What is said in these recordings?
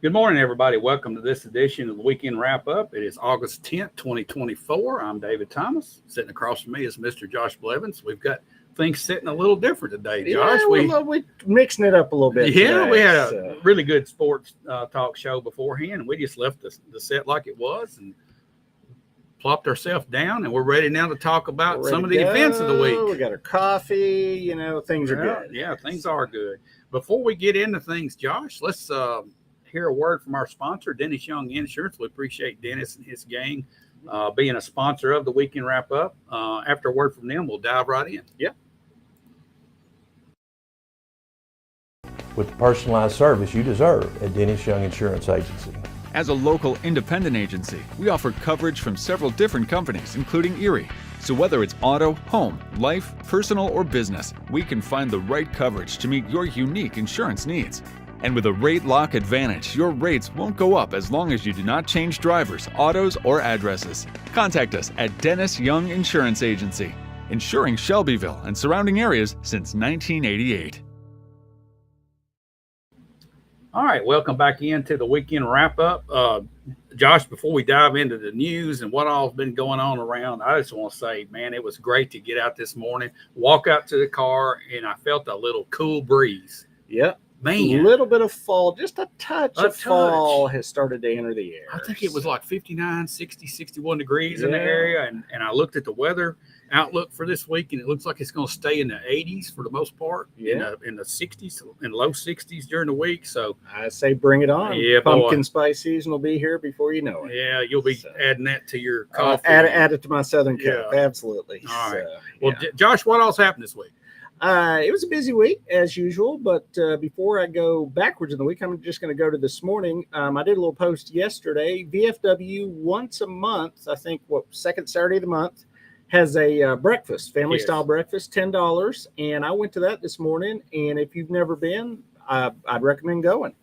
Good morning, everybody. Welcome to this edition of the Weekend Wrap-Up. It is August 10th, 2024. I'm David Thomas. Sitting across from me is Mr. Josh Blevins. We've got things sitting a little different today, Josh. Yeah, we're mixing it up a little bit today, we had a really good sports talk show beforehand, and we just left the set like it was and plopped ourselves down, and we're ready now to talk about some of the events of the week. We got our coffee, things are good. Yeah, things are good. Before we get into things, Josh, let's hear a word from our sponsor, Dennis Young Insurance. We appreciate Dennis and his gang being a sponsor of the Weekend Wrap-Up. After a word from them, we'll dive right in. Yep. With the personalized service you deserve at Dennis Young Insurance Agency. As a local independent agency, we offer coverage from several different companies, including Erie. So whether it's auto, home, life, personal, or business, we can find the right coverage to meet your unique insurance needs. And with a rate lock advantage, your rates won't go up as long as you do not change drivers, autos, or addresses. Contact us at Dennis Young Insurance Agency, insuring Shelbyville and surrounding areas since 1988. All right, welcome back into the Weekend Wrap-Up. Josh, before we dive into the news and what all's been going on around, I just want to say, man, it was great to get out this morning, walk out to the car, and I felt a little cool breeze. Yep. Man. A little bit of fall, just a touch of fall has started to enter the air. I think it was like 59, 60, 61 degrees in the area. And I looked at the weather outlook for this week, and it looks like it's going to stay in the 80s for the most part, in the 60s and low 60s during the week. So I say bring it on. Yeah, pumpkin spice season will be here before you know it. Yeah, you'll be adding that to your coffee. Add it to my Southern cup. Absolutely. All right. Well, Josh, what else happened this week? It was a busy week as usual, but before I go backwards in the week, I'm just going to go to this morning. I did a little post yesterday. VFW once a month, I think second Saturday of the month, has a breakfast, family style breakfast, $10. And I went to that this morning. And if you've never been, I'd recommend going.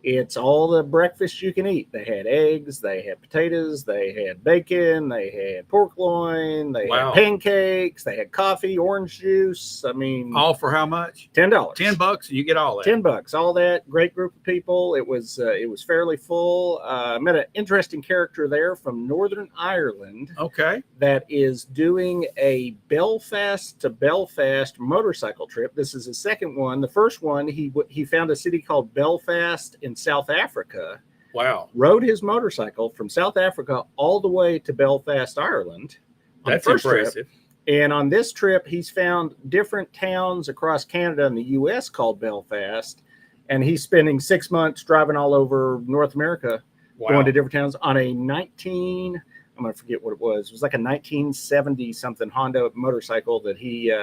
It's all the breakfast you can eat. They had eggs, they had potatoes, they had bacon, they had pork loin, they had pancakes, they had coffee, orange juice. I mean, all for how much? $10. $10, and you get all that. $10, all that. Great group of people. It was fairly full. Met an interesting character there from Northern Ireland. Okay. That is doing a Belfast to Belfast motorcycle trip. This is his second one. The first one, he found a city called Belfast in South Africa. Wow. Rode his motorcycle from South Africa all the way to Belfast, Ireland. That's impressive. Trip. And on this trip, he's found different towns across Canada and the U.S. called Belfast. And he's spending 6 months driving all over North America, going to different towns on a I'm going to forget what it was. It was like a 1970-something Honda motorcycle that he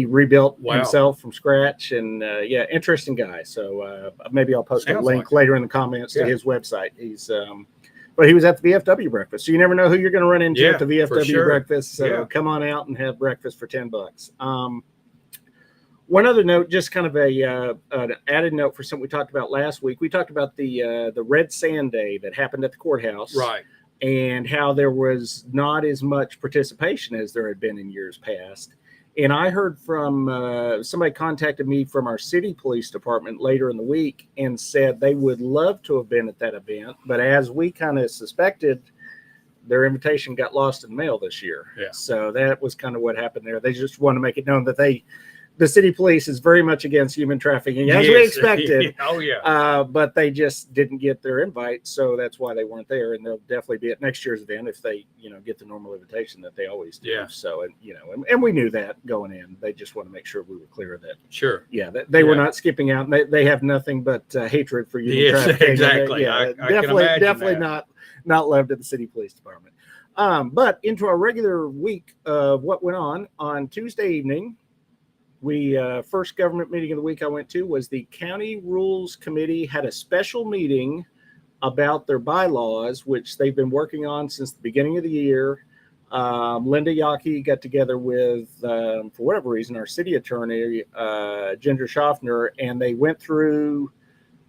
rebuilt himself from scratch. And interesting guy. So maybe I'll post a link later in the comments to his website. But he was at the VFW breakfast. So you never know who you're going to run into at the VFW breakfast. So come on out and have breakfast for $10. One other note, just kind of an added note for something we talked about last week. We talked about the Red Sand Day that happened at the courthouse. Right. And how there was not as much participation as there had been in years past. And I heard from somebody contacted me from our city police department later in the week and said they would love to have been at that event. But as we kind of suspected, their invitation got lost in the mail this year. Yeah. So that was kind of what happened there. They just want to make it known that the city police is very much against human trafficking, as we expected. But they just didn't get their invite, so that's why they weren't there. And they'll definitely be at next year's event if they, get the normal invitation that they always do. Yeah. So, and we knew that going in. They just want to make sure we were clear of that. Sure. Yeah, they were not skipping out. They have nothing but hatred for human trafficking. Exactly. I definitely not loved at the city police department. But into our regular week of what went on Tuesday evening. First government meeting of the week I went to was the County Rules Committee had a special meeting about their bylaws, which they've been working on since the beginning of the year. Linda Yockey got together with, for whatever reason, our city attorney, Ginger Schaffner, and they went through,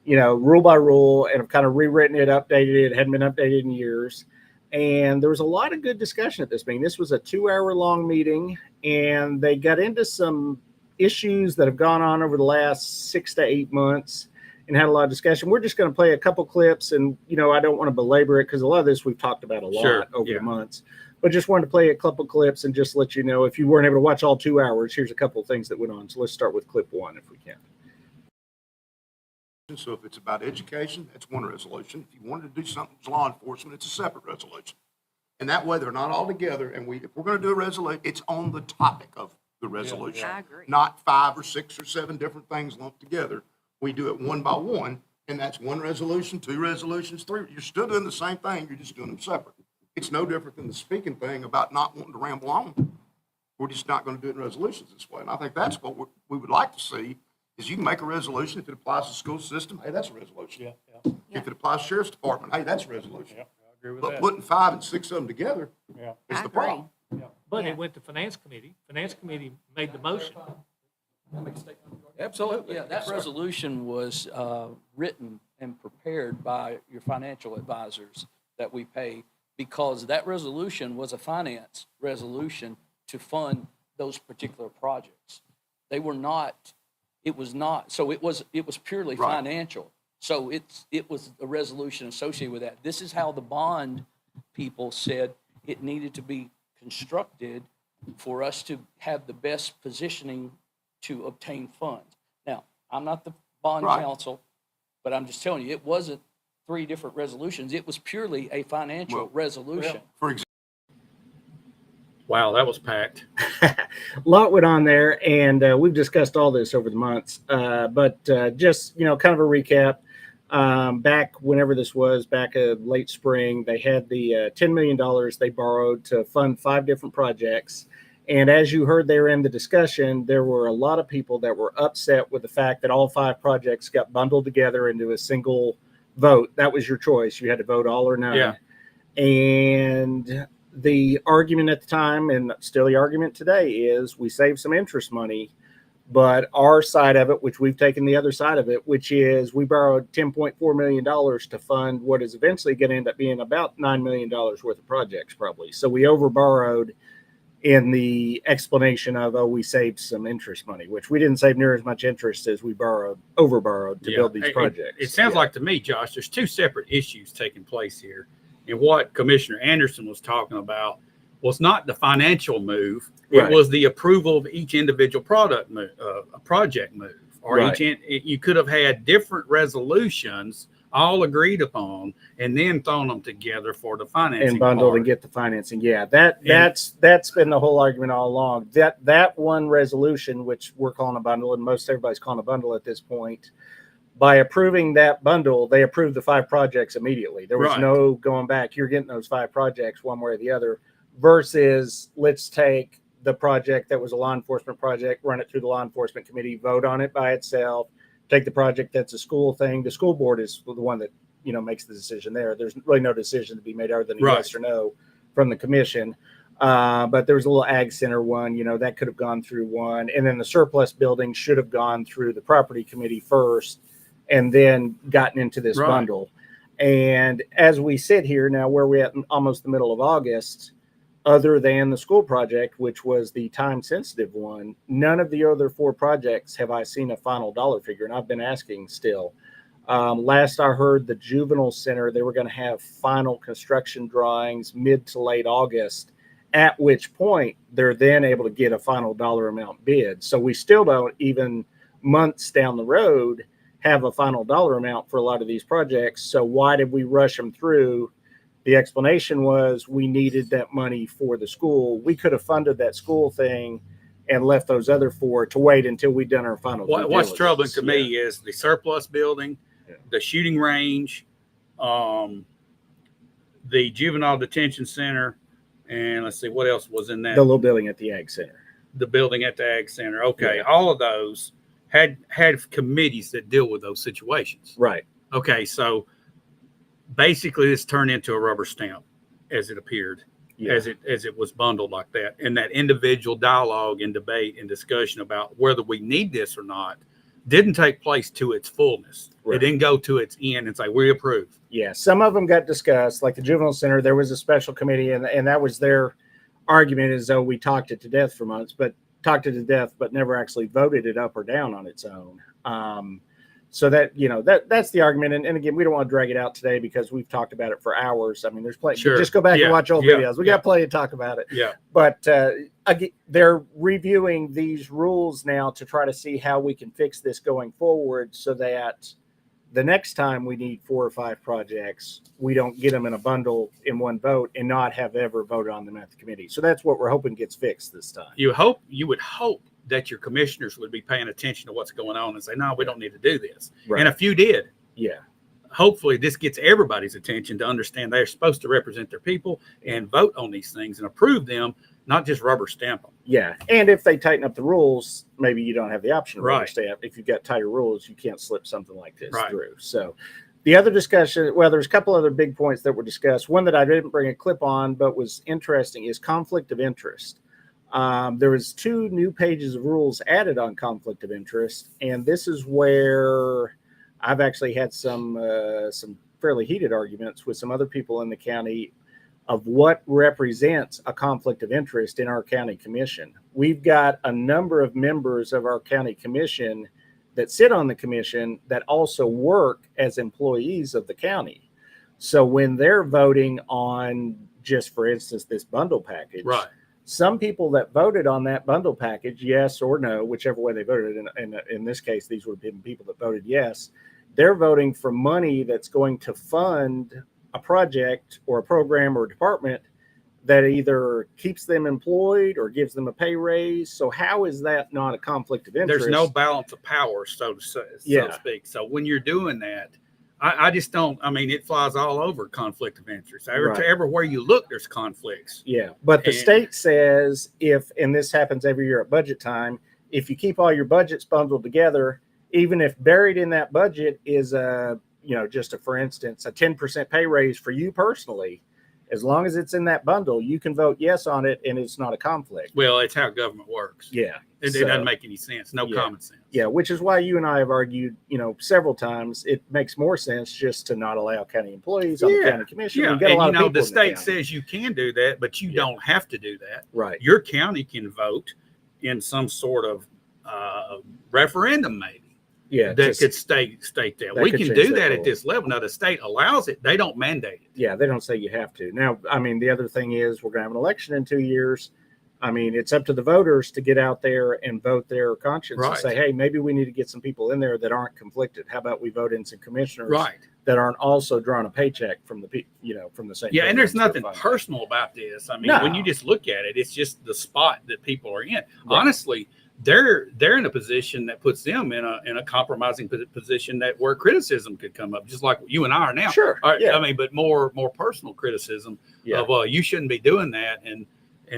rule by rule and have kind of rewritten it, updated it. It hadn't been updated in years. And there was a lot of good discussion at this meeting. This was a 2-hour-long meeting, and they got into some issues that have gone on over the last 6 to 8 months and had a lot of discussion. We're just going to play a couple clips, and I don't want to belabor it because a lot of this we've talked about a lot over the months. But just wanted to play a couple clips and just let you know, if you weren't able to watch all 2 hours, here's a couple of things that went on. So let's start with clip 1 if we can. So if it's about education, that's one resolution. If you wanted to do something with law enforcement, it's a separate resolution. And that way they're not all together. And if we're going to do a resolution, it's on the topic of the resolution. I agree. Not 5 or 6 or 7 different things lumped together. We do it one by one, and that's one resolution, 2 resolutions, 3. You're still doing the same thing. You're just doing them separate. It's no different than the speaking thing about not wanting to ramble on. We're just not going to do it in resolutions this way. And I think that's what we would like to see. Is you can make a resolution. If it applies to the school system, hey, that's a resolution. If it applies to sheriff's department, hey, that's a resolution. I agree with But that. putting 5 and 6 of them together Yeah. is I the agree. problem. But Yeah. it went to finance committee. Finance committee made the motion. Absolutely. Yeah, that resolution was written and prepared by your financial advisors that we pay, because that resolution was a finance resolution to fund those particular projects. They were not, it was not, so it was purely Right. financial. So it was a resolution associated with that. This is how the bond people said it needed to be constructed for us to have the best positioning to obtain funds. Now, I'm not the bond Right. counsel, but I'm just telling you, it wasn't 3 different resolutions. It was purely a financial Well, resolution. For example, Wow, that was packed. A lot went on there, and we've discussed all this over the months. But just kind of a recap. Back whenever this was, back late spring, they had the $10 million they borrowed to fund 5 different projects. And as you heard there in the discussion, there were a lot of people that were upset with the fact that all 5 projects got bundled together into a single vote. That was your choice. You had to vote all or none. Yeah. And the argument at the time, and still the argument today, is we saved some interest money, but our side of it, which we've taken the other side of it, which is we borrowed $10.4 million to fund what is eventually going to end up being about $9 million worth of projects, probably. So we overborrowed in the explanation of, we saved some interest money, which we didn't save near as much interest as we overborrowed to build these projects. It sounds like to me, Josh, there's 2 separate issues taking place here. And what Commissioner Anderson was talking about was not the financial move. Right. It was the approval of each individual project move, or Right. you could have had different resolutions all agreed upon and then thrown them together for the financing And bundled part. and get the financing. Yeah, that's been the whole argument all along. That one resolution, which we're calling a bundle, and most everybody's calling a bundle at this point, by approving that bundle, they approved the 5 projects immediately. There was Right. no going back. You're getting those 5 projects one way or the other, versus let's take the project that was a law enforcement project, run it through the law enforcement committee, vote on it by itself, take the project that's a school thing. The school board is the one that, makes the decision there. There's really no decision to be made other than a Right. yes or no from the commission. But there was a little ag center one, that could have gone through one. And then the surplus building should have gone through the property committee first and then gotten into this Right. bundle. And as we sit here now, where we're at almost the middle of August, other than the school project, which was the time sensitive one, none of the other 4 projects have I seen a final dollar figure. And I've been asking still. Last I heard, the juvenile center, they were going to have final construction drawings mid to late August, at which point they're then able to get a final dollar amount bid. So we still don't, even months down the road, have a final dollar amount for a lot of these projects. So why did we rush them through? The explanation was we needed that money for the school. We could have funded that school thing and left those other 4 to wait until we'd done our final. due What's diligence. troubling to me is the surplus building, Yeah. the shooting range, the juvenile detention center, and let's see what else was in that. The little building at the ag center. The building at the ag center. Okay, Yeah. all of those had committees that deal with those situations. Right. Okay, so basically this turned into a rubber stamp as it appeared, Yeah. as it was bundled like that. And that individual dialogue and debate and discussion about whether we need this or not didn't take place to its fullness. Right. It didn't go to its end and say, we approve. Yeah. Some of them got discussed, like the juvenile center. There was a special committee, and that was their argument, as though we talked it to death for months, but never actually voted it up or down on its own. So that, that's the argument. And again, we don't want to drag it out today because we've talked about it for hours. I mean, there's plenty. Sure. Just go back and watch old Yeah. videos. We got plenty to talk about it. Yeah. But again, they're reviewing these rules now to try to see how we can fix this going forward so that the next time we need 4 or 5 projects, we don't get them in a bundle in one vote and not have ever voted on them at the committee. So that's what we're hoping gets fixed this time. You would hope that your commissioners would be paying attention to what's going on and say, no, we don't need to do this. Right. And a few did. Yeah. Hopefully this gets everybody's attention to understand they're supposed to represent their people and vote on these things and approve them, not just rubber stamp them. Yeah. And if they tighten up the rules, maybe you don't have the option of rubber Right. stamp. If you've got tighter rules, you can't slip something like this Right. through. So the other discussion, well, there's a couple other big points that were discussed. One that I didn't bring a clip on, but was interesting is conflict of interest. There was 2 new pages of rules added on conflict of interest, and this is where I've actually had some fairly heated arguments with some other people in the county of what represents a conflict of interest in our county commission. We've got a number of members of our county commission that sit on the commission that also work as employees of the county. So when they're voting on, just for instance, this bundle package, Right. some people that voted on that bundle package, yes or no, whichever way they voted, in this case, these would have been people that voted yes, they're voting for money that's going to fund a project or a program or a department that either keeps them employed or gives them a pay raise. So how is that not a conflict of interest? There's no balance of power, so to say, so to speak. So when you're doing that, I just don't, I mean, it flies all over conflict of interest. Everywhere you look, there's conflicts. Yeah. But the state says and this happens every year at budget time, if you keep all your budgets bundled together, even if buried in that budget is for instance, a 10% pay raise for you personally, as long as it's in that bundle, you can vote yes on it and it's not a conflict. Well, it's how government works. Yeah. It doesn't make any sense. No common sense. Yeah, which is why you and I have argued, several times. It makes more sense just to not allow county employees on the county commission. Yeah, We've got a lot and of people the in state county. says you can do that, but you don't have to do that. Right. Your county can vote in some sort of referendum, maybe. Yeah, That could state that. We could can change do that that rule. at this level. Now, the state allows it. They don't mandate it. Yeah, they don't say you have to. Now, I mean, the other thing is we're going to have an election in 2 years. I mean, it's up to the voters to get out there and vote their conscience and Right. say, hey, maybe we need to get some people in there that aren't conflicted. How about we vote in some commissioners Right. that aren't also drawing a paycheck from the from the same. Yeah, and there's programs nothing they're funding. personal about this. I mean, No. when you just look at it, it's just the spot that people are in. Honestly, they're in a position that puts them in a compromising position where criticism could come up, just like you and I are now. Sure. Yeah. I mean, but more personal criticism Yeah. of you shouldn't be doing that, and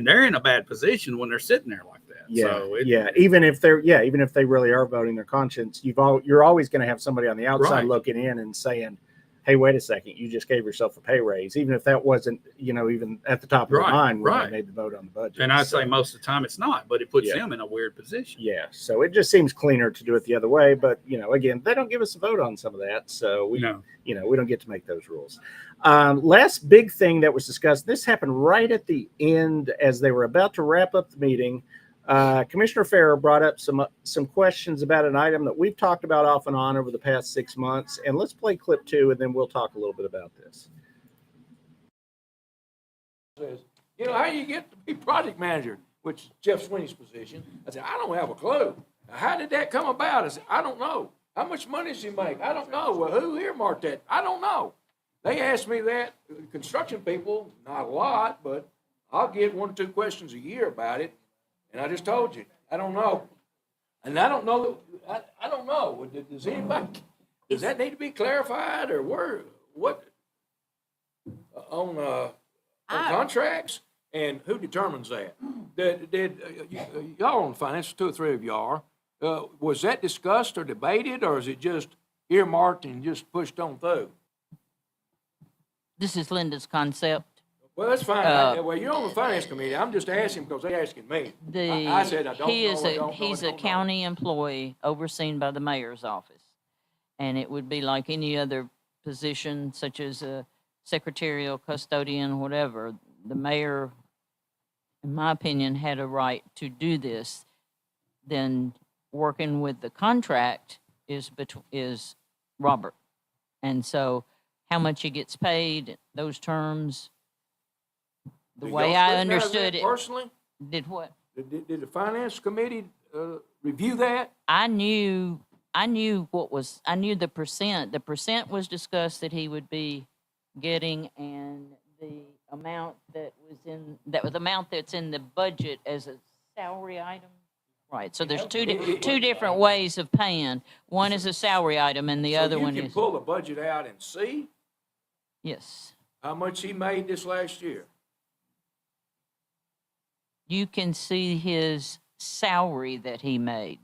they're in a bad position when they're sitting there like that. Yeah, So even if they really are voting their conscience, you're always going to have somebody on the outside Right. looking in and saying, "Hey, wait a second, you just gave yourself a pay raise," even if that wasn't even at the top of their Right, mind when right. they made the vote on the budget. And I'd So, say most of the time it's not, but it puts Yeah. them in a weird position. yeah, so it just seems cleaner to do it the other way. But again, they don't give us a vote on some of that, so we don't get to make those rules. Last big thing that was discussed. This happened right at the end as they were about to wrap up the meeting. Commissioner Farrer brought up some questions about an item that we've talked about off and on over the past 6 months. And let's play clip 2, and then we'll talk a little bit about this. Says, how you get to be project manager, which is Jeff Sweeney's position? I said, I don't have a clue. How did that come about? I said, I don't know. How much money does he make? I don't know. Well, who earmarked that? I don't know. They asked me that. Construction people, not a lot, but I'll get 1 or 2 questions a year about it. And I just told you, I don't know. And I don't know. I don't know. Does that need to be clarified or what on contracts? And who determines that? Y'all on finance, 2 or 3 of y'all are. Was that discussed or debated, or is it just earmarked and just pushed on through? This is Linda's concept. Well, that's fine. Well, you're on the finance committee. I'm just asking because they're asking me. I said I don't know. He's a county employee overseen by the mayor's office. And it would be like any other position, such as a secretarial, custodian, whatever. The mayor, in my opinion, had a right to do this. Then working with the contract is Robert. And so how much he gets paid, those terms, the Did way y'all I scrutinize that understood it. personally? Did what? Did the finance committee review that? I knew the percent. The percent was discussed that he would be getting, and the amount that's in the budget as a salary item. Right. So there's two different ways of paying. One is a salary item, and the other one You is can pull the budget out and see yes. how much he made this last year. You can see his salary that he made.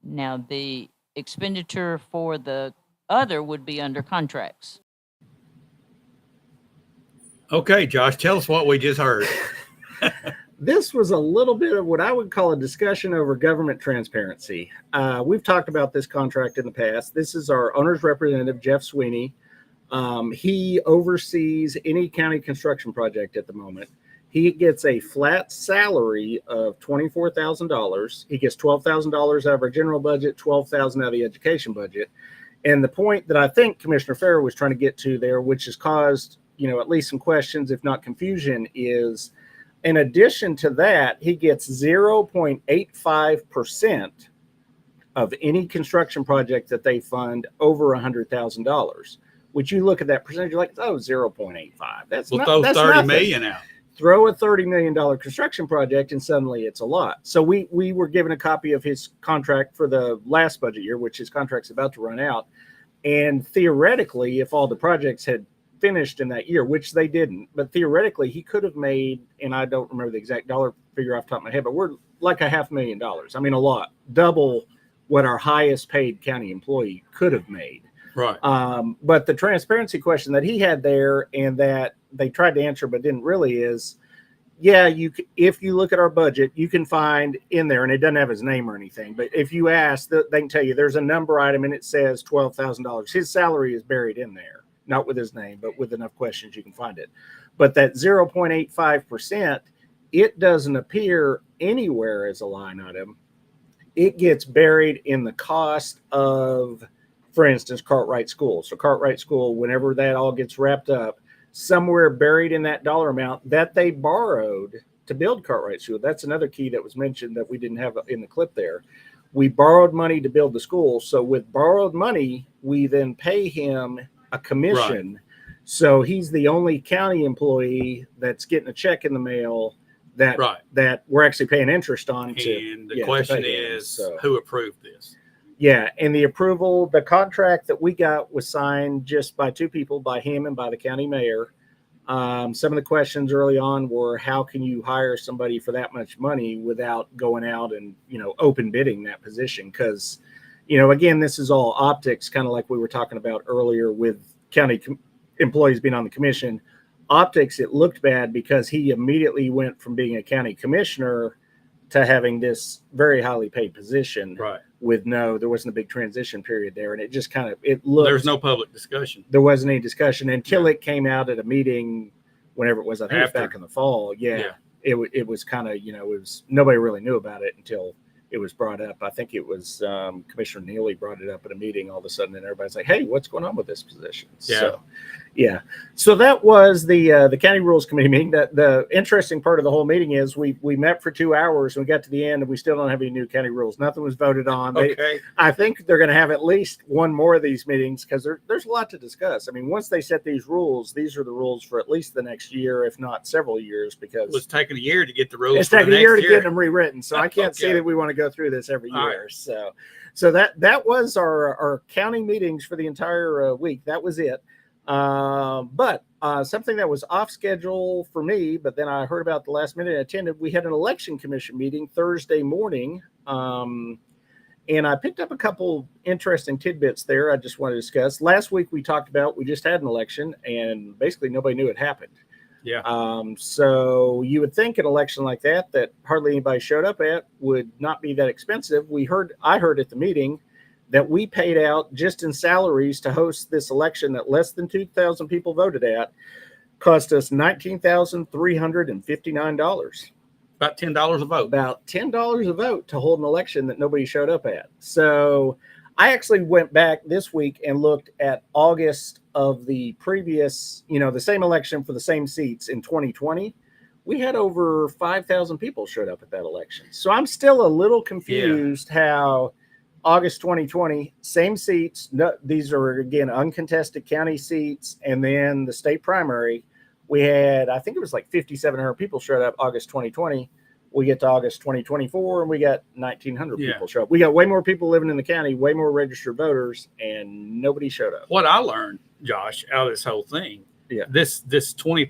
Now, the expenditure for the other would be under contracts. Okay, Josh, tell us what we just heard. This was a little bit of what I would call a discussion over government transparency. We've talked about this contract in the past. This is our owner's representative, Jeff Sweeney. He oversees any county construction project at the moment. He gets a flat salary of $24,000. He gets $12,000 out of our general budget, $12,000 out of the education budget. And the point that I think Commissioner Farrow was trying to get to there, which has caused, at least some questions, if not confusion, is in addition to that, he gets 0.85% of any construction project that they fund over $100,000. Which you look at that percentage, you're like, oh, 0.85. That's We'll not, throw that's 30 nothing. million out. Throw a $30 million construction project and suddenly it's a lot. So we were given a copy of his contract for the last budget year, which his contract's about to run out. And theoretically, if all the projects had finished in that year, which they didn't, but theoretically he could have made, and I don't remember the exact dollar figure off the top of my head, but we're like $500,000. I mean, a lot, double what our highest paid county employee could have made. Right. But the transparency question that he had there and that they tried to answer but didn't really is, yeah, if you look at our budget, you can find in there, and it doesn't have his name or anything, but if you ask, they can tell you there's a number item and it says $12,000. His salary is buried in there, not with his name, but with enough questions you can find it. But that 0.85%, it doesn't appear anywhere as a line item. It gets buried in the cost of, for instance, Cartwright School. So Cartwright School, whenever that all gets wrapped up, somewhere buried in that dollar amount that they borrowed to build Cartwright School. That's another key that was mentioned that we didn't have in the clip there. We borrowed money to build the school. So with borrowed money, we then pay him a commission. Right. So he's the only county employee that's getting a check in the mail that we're actually paying interest on. And the question is, who approved this? Yeah, and the approval, the contract that we got was signed just by two people, by him and by the county mayor. Some of the questions early on were, how can you hire somebody for that much money without going out and, open bidding that position? Because, again, this is all optics, kind of like we were talking about earlier with county employees being on the commission. Optics, it looked bad because he immediately went from being a county commissioner to having this very highly paid position. Right. There wasn't a big transition period there. And it just it looked. There's no public discussion. There wasn't any discussion until it came out at a meeting, whenever it was, I think it was back in the fall. Yeah. It was kind of, it was, nobody really knew about it until it was brought up. I think it was Commissioner Neely brought it up at a meeting all of a sudden, and everybody's like, hey, what's going on with this position? Yeah. So that was the County Rules Committee meeting. The interesting part of the whole meeting is we met for 2 hours and we got to the end and we still don't have any new county rules. Nothing was voted on. I think they're going to have at least one more of these meetings because there's a lot to discuss. I mean, once they set these rules, these are the rules for at least the next year, if not several years, because it's taking a year to get the rules. It's taking a year to get them rewritten. So I can't see that we want to go through this every year. Right. So that was our county meetings for the entire week. That was it. But something that was off schedule for me, but then I heard about the last minute I attended, we had an election commission meeting Thursday morning. And I picked up a couple interesting tidbits there I just want to discuss. Last week we talked about, we just had an election and basically nobody knew it happened. Yeah. So you would think an election like that hardly anybody showed up at would not be that expensive. I heard at the meeting that we paid out just in salaries to host this election that less than 2,000 people voted at, cost us $19,359. About $10 a vote. About $10 a vote to hold an election that nobody showed up at. So I actually went back this week and looked at August of the previous, the same election for the same seats in 2020. We had over 5,000 people showed up at that election. So I'm still a little confused how August 2020, same seats. No, these are, again, uncontested county seats. And then the state primary, we had, I think it was like 5,700 people showed up August 2020. We get to August 2024 and we got 1,900 people show up. We got way more people living in the county, way more registered voters, and nobody showed up. What I learned, Josh, out of this whole thing, this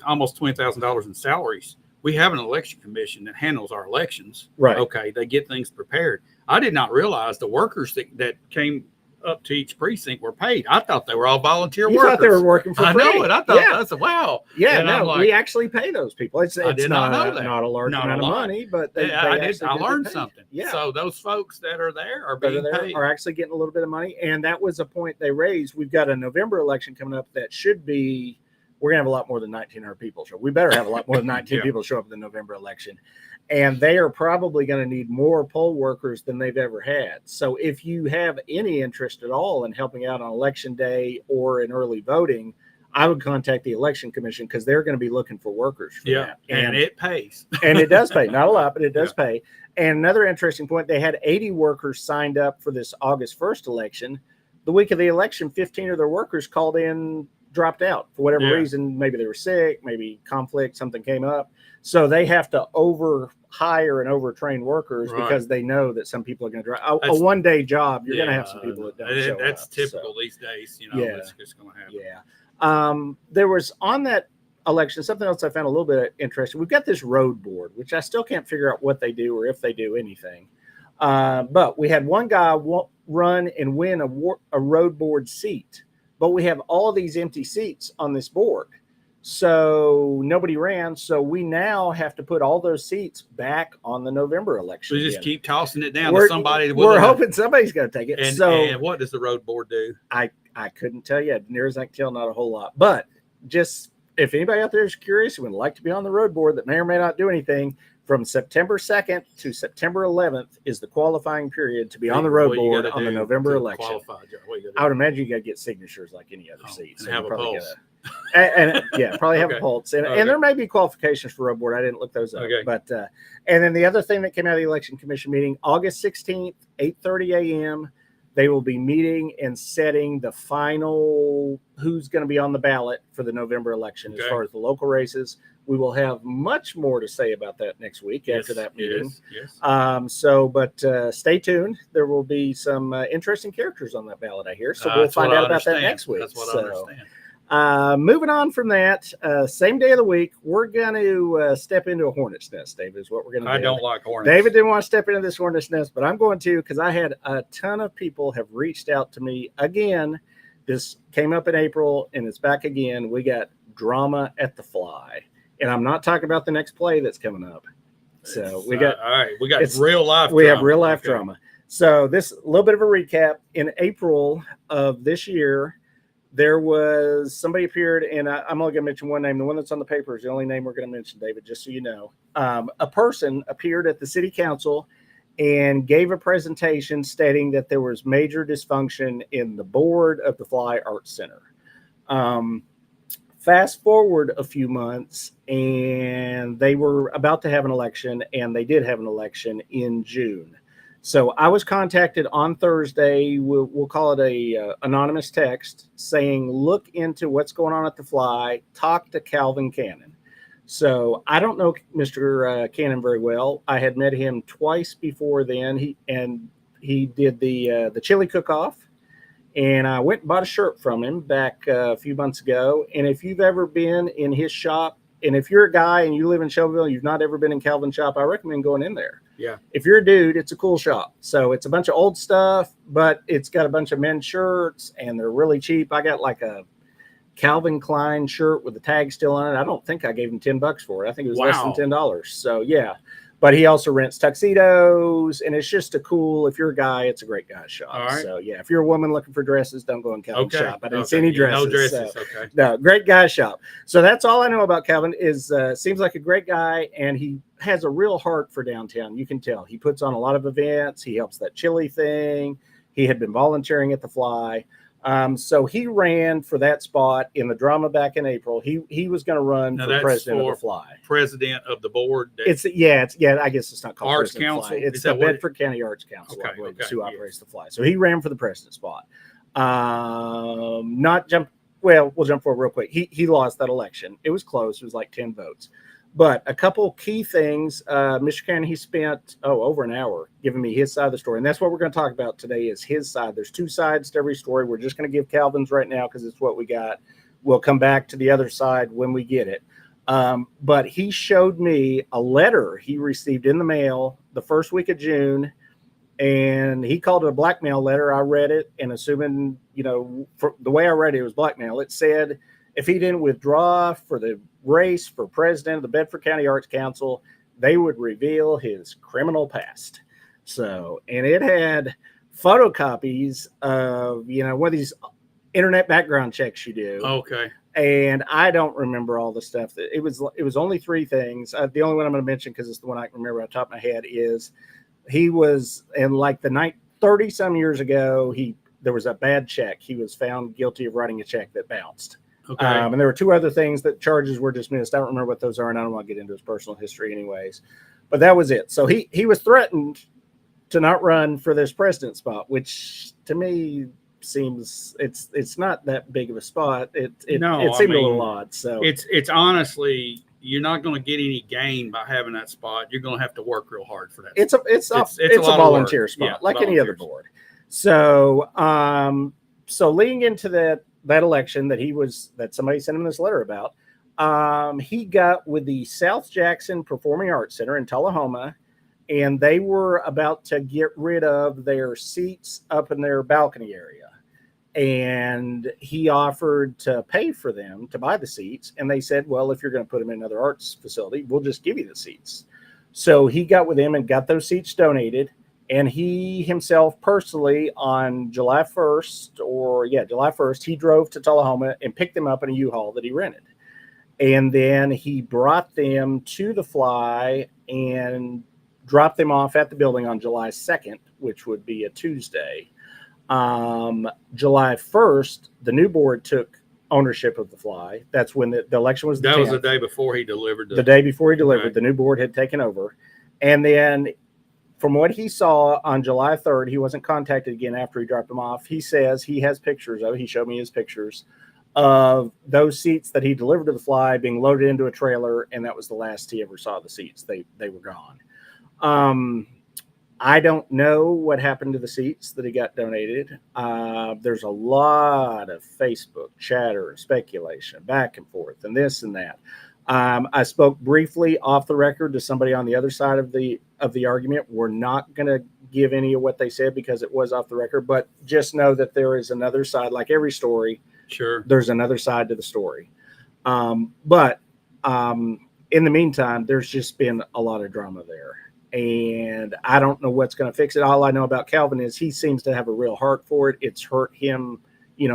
almost $20,000 in salaries. We have an election commission that handles our elections. Right. Okay. They get things prepared. I did not realize the workers that came up to each precinct were paid. I thought they were all volunteer workers. I thought they were working for free. I know it. I thought that's wow. Yeah, no, we actually pay those people. It's I did not know that. Not a large amount of money, but I learned something. Yeah. So those folks that are there are being paid. Are actually getting a little bit of money. And that was a point they raised. We've got a November election coming up that should be, we're going to have a lot more than 1,900 people show. We better have a lot more than 19 people show up at the November election. And they are probably going to need more poll workers than they've ever had. So if you have any interest at all in helping out on election day or in early voting, I would contact the election commission because they're going to be looking for workers for that. And it pays. And it does pay. Not a lot, but it does pay. And another interesting point, they had 80 workers signed up for this August 1st election. The week of the election, 15 of their workers called in, dropped out for whatever reason. Maybe they were sick, maybe conflict, something came up. So they have to hire and overtrain workers because they know that some people are going to drive a one-day job. You're going to have some people that don't show up. That's typical these days. It's just going to happen. Yeah. There was on that election, something else I found a little bit interesting. We've got this road board, which I still can't figure out what they do or if they do anything. But we had one guy run and win a road board seat, but we have all of these empty seats on this board. So nobody ran. So we now have to put all those seats back on the November election. So you just keep tossing it down to somebody. We're hoping somebody's going to take it. And what does the road board do? I couldn't tell you. Near as I can tell, not a whole lot. But just if anybody out there is curious and would like to be on the road board that may or may not do anything, from September 2nd to September 11th is the qualifying period to be on the road board on the November election. I would imagine you got to get signatures like any other seat. So have a pulse. Probably have a pulse. And there may be qualifications for road board. I didn't look those up. But and then the other thing that came out of the election commission meeting, August 16th, 8:30 a.m., they will be meeting and setting the final who's going to be on the ballot for the November election as far as the local races. We will have much more to say about that next week after that meeting. But stay tuned. There will be some interesting characters on that ballot, I hear. So we'll find out about that next week. That's what I understand. Moving on from that, same day of the week, we're going to step into a hornet's nest, David, is what we're going to do. I don't like hornets. David didn't want to step into this hornet's nest, but I'm going to because I had a ton of people have reached out to me again. This came up in April, and it's back again. We got drama at the Fly. And I'm not talking about the next play that's coming up. So we got real life. We have real life drama. So this a little bit of a recap. In April of this year, there was somebody appeared, and I'm only going to mention one name. The one that's on the paper is the only name we're going to mention, David, just so you know. A person appeared at the city council and gave a presentation stating that there was major dysfunction in the board of the Fly Arts Center. Fast forward a few months, and they were about to have an election, and they did have an election in June. So I was contacted on Thursday. We'll call it a anonymous text saying, look into what's going on at the Fly. Talk to Calvin Cannon. So I don't know Mr. Cannon very well. I had met him twice before then. He did the chili cook-off. And I went and bought a shirt from him back a few months ago. And if you've ever been in his shop, and if you're a guy and you live in Shelbyville and you've not ever been in Calvin's shop, I recommend going in there. Yeah. If you're a dude, it's a cool shop. So it's a bunch of old stuff, but it's got a bunch of men's shirts, and they're really cheap. I got like a Calvin Klein shirt with the tag still on it. I don't think I gave him $10 for it. I think it was less than $10. So yeah. But he also rents tuxedos, and it's just a cool, if you're a guy, it's a great guy's shop. All right. So, yeah, if you're a woman looking for dresses, don't go in Calvin's shop. I didn't see any dresses. dresses. No dresses, so, no, great guy's shop. So that's all I know about Calvin is seems like a great guy, and he has a real heart for downtown. You can tell. He puts on a lot of events. He helps that chili thing. He had been volunteering at the Fly. So he ran for that spot in the drama back in April. He was going to run Now for that's president for of the Fly. president of the board. that- It's I guess it's not called Arts president of the Fly. Council? It's Is the that what it- Bedford County Arts Council, I Okay, believe, okay, is who yes. operates the Fly. So he ran for the president spot. Not jump. Well, we'll jump forward real quick. He lost that election. It was close. It was like 10 votes. But a couple key things, Mr. Cannon, he spent, over an hour giving me his side of the story. And that's what we're going to talk about today is his side. There's two sides to every story. We're just going to give Calvin's right now because it's what we got. We'll come back to the other side when we get it. But he showed me a letter he received in the mail the first week of June. And he called it a blackmail letter. I read it, and assuming, for the way I read it, it was blackmail. It said if he didn't withdraw for the race for president of the Bedford County Arts Council, they would reveal his criminal past. So, and it had photocopies of, one of these internet background checks you do. Okay. And I don't remember all the stuff that it was only three things. The only one I'm going to mention, because it's the one I can remember off the top of my head, is he was in like the 30 some years ago. There was a bad check. He was found guilty of writing a check that bounced. Okay. And there were two other things that charges were dismissed. I don't remember what those are, and I don't want to get into his personal history anyways. But that was it. So he was threatened to not run for this president spot, which to me seems it's not that big of a spot. It seemed a little odd. So it's honestly, you're not going to get any gain by having that spot. You're going to have to work real hard for that. It's a volunteer spot, like any other board. So so leading into that election that somebody sent him this letter about, he got with the South Jackson Performing Arts Center in Tullahoma, and they were about to get rid of their seats up in their balcony area. And he offered to pay for them to buy the seats. And they said, well, if you're going to put them in another arts facility, we'll just give you the seats. So he got with them and got those seats donated. And he himself personally on July 1st, he drove to Tullahoma and picked them up in a U-Haul that he rented. And then he brought them to the Fly and dropped them off at the building on July 2nd, which would be a Tuesday. July 1st, the new board took ownership of the Fly. That's when the election was. That was the day before he delivered. The day before he delivered, right. The new board had taken over. And then from what he saw on July 3rd, he wasn't contacted again after he dropped them off. He says he has pictures of, he showed me his pictures of those seats that he delivered to the Fly being loaded into a trailer. And that was the last he ever saw the seats. They were gone. I don't know what happened to the seats that he got donated. There's a lot of Facebook chatter and speculation back and forth and this and that. I spoke briefly off the record to somebody on the other side of the argument. We're not going to give any of what they said because it was off the record, but just know that there is another side. Like every story, sure, there's another side to the story. But in the meantime, there's just been a lot of drama there. And I don't know what's going to fix it. All I know about Calvin is he seems to have a real heart for it. It's hurt him,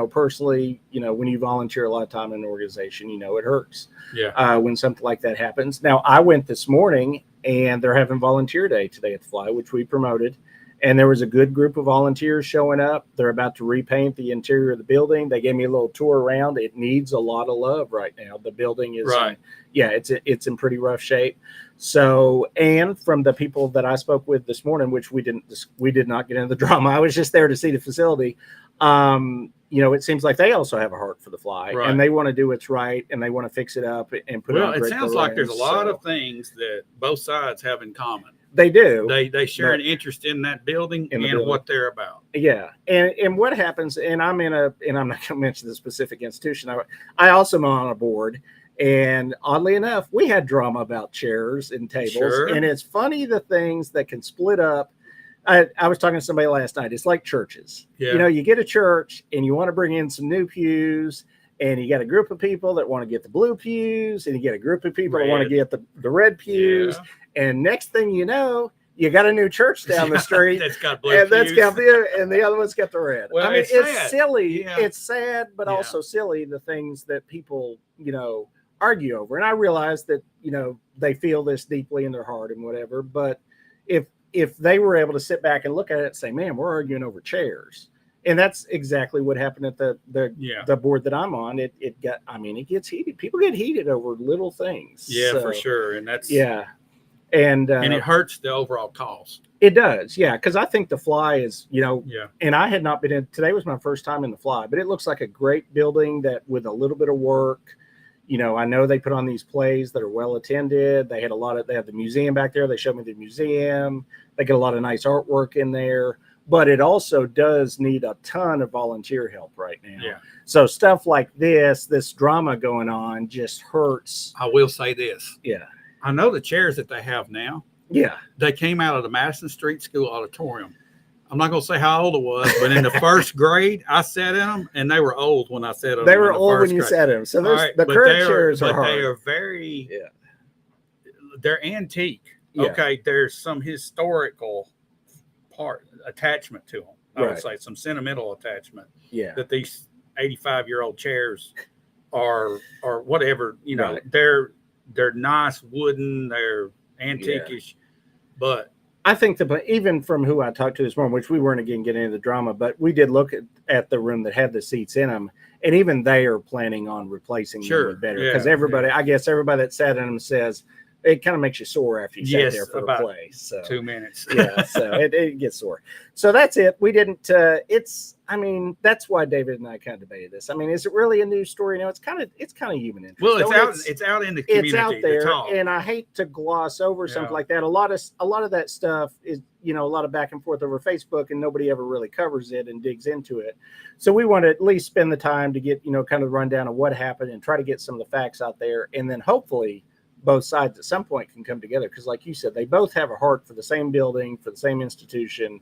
personally. When you volunteer a lot of time in an organization, it hurts. Yeah. When something like that happens. Now, I went this morning, and they're having volunteer day today at the Fly, which we promoted. And there was a good group of volunteers showing up. They're about to repaint the interior of the building. They gave me a little tour around. It needs a lot of love right now. The building is, right. It's in pretty rough shape. So, and from the people that I spoke with this morning, which we did not get into the drama. I was just there to see the facility. It seems like they also have a heart for the Fly, right. and they want to do what's right, and they want to fix it up and put it on. Well, it sounds like there's a lot of things that both sides have in common. They do. They share an interest in that building and what they're about. Yeah, and what happens? And I'm not going to mention the specific institution. I also am on a board, and oddly enough, we had drama about chairs and tables. Sure. And it's funny the things that can split up. I was talking to somebody last night. It's like churches. Yeah. You get a church and you want to bring in some new pews. And you got a group of people that want to get the blue pews, and you get a group of people that want to get the red pews. Yeah. And next thing you know, you got a new church down the street. That's got blue pews. And the other one's got the red. Well, it's silly. Yeah. It's sad, but also silly, the things that people, argue over. And I realize that, they feel this deeply in their heart and whatever. But if if they were able to sit back and look at it and say, man, we're arguing over chairs. And that's exactly what happened at the board that I'm on. It gets heated. People get heated over little things. Yeah, So, for sure. And that's, And it hurts the overall cause. It does. Yeah. Cause I think the Fly is, Yeah. and I had not been in, today was my first time in the Fly, but it looks like a great building that with a little bit of work, I know they put on these plays that are well attended. They had they have the museum back there. They showed me the museum. They get a lot of nice artwork in there, but it also does need a ton of volunteer help right now. Yeah. So stuff like this drama going on just hurts. I will say this. Yeah. I know the chairs that they have now. Yeah. They came out of the Madison Street School Auditorium. I'm not going to say how old it was, but in the first grade, I sat in them, and they were old when I sat in them. They were old when you sat in them. So the current chairs are hard. They are they're antique. Yeah. Okay, there's some historical attachment to them. I would say some sentimental attachment. Yeah. That these 85-year-old chairs are whatever, Right. they're nice wooden, they're antique-ish, but I think that even from who I talked to this morning, which we weren't again getting into the drama, but we did look at the room that had the seats in them, and even they are planning on replacing them with better, because I guess everybody that sat in them says it kind of makes you sore after you sat there for a play. So 2 minutes. So it gets sore. So that's it. We didn't. That's why David and I kind of debated this. Is it really a news story? No, it's kind of human interest. Well, it's out in the community. It's out there, and I hate to gloss over something like that. A lot of that stuff is a lot of back and forth over Facebook, and nobody ever really covers it and digs into it. So we want to at least spend the time to get kind of the rundown of what happened and try to get some of the facts out there, and then hopefully both sides at some point can come together, because like you said, they both have a heart for the same building, for the same institution,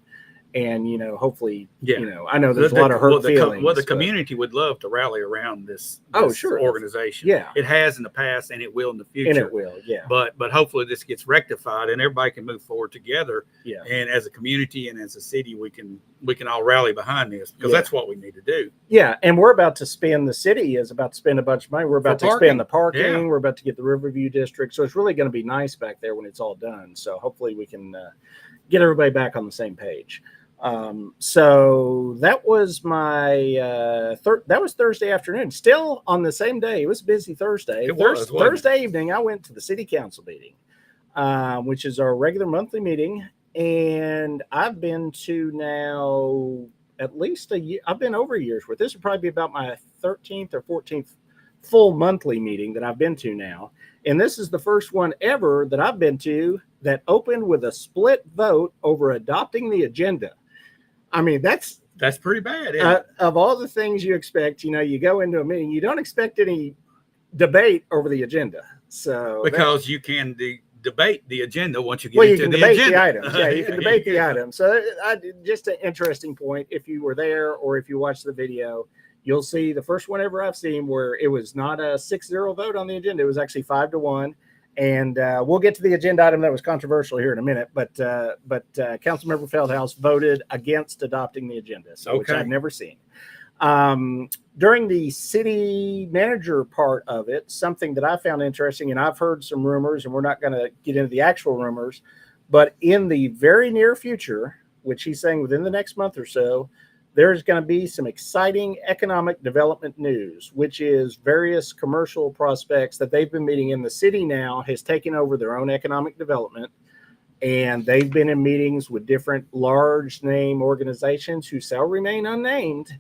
and hopefully I know there's a lot of hurt feelings. The community would love to rally around this organization. Yeah, it has in the past, and it will in the future. And it will, but hopefully this gets rectified and everybody can move forward together. Yeah, and as a community and as a city, we can all rally behind this, because that's what we need to do. Yeah, and the city is about to spend a bunch of money. We're about to expand the parking. Yeah. We're about to get the Riverview District, so it's really going to be nice back there when it's all done. So hopefully we can get everybody back on the same page. So that was that was Thursday afternoon, still on the same day. It was a busy Thursday. Thursday evening, I went to the city council meeting, which is our regular monthly meeting. And I've been to now at least a year. I've been over a year's worth. This would probably be about my 13th or 14th full monthly meeting that I've been to now. And this is the first one ever that I've been to that opened with a split vote over adopting the agenda. That's pretty bad. Of all the things you expect, you go into a meeting, you don't expect any debate over the agenda. So because you can debate the agenda once you get into the agenda. The items. Yeah, you can debate the items. So just an interesting point. If you were there or if you watched the video, you'll see the first one ever I've seen where it was not a 6-0 vote on the agenda. It was actually 5-1. And we'll get to the agenda item that was controversial here in a minute. But Councilmember Feldhaus voted against adopting the agenda, which I've never seen. During the city manager part of it, something that I found interesting, and I've heard some rumors, and we're not going to get into the actual rumors, but in the very near future, which he's saying within the next month or so, there's going to be some exciting economic development news, which is various commercial prospects that they've been meeting in the city now has taken over their own economic development. And they've been in meetings with different large name organizations who shall remain unnamed.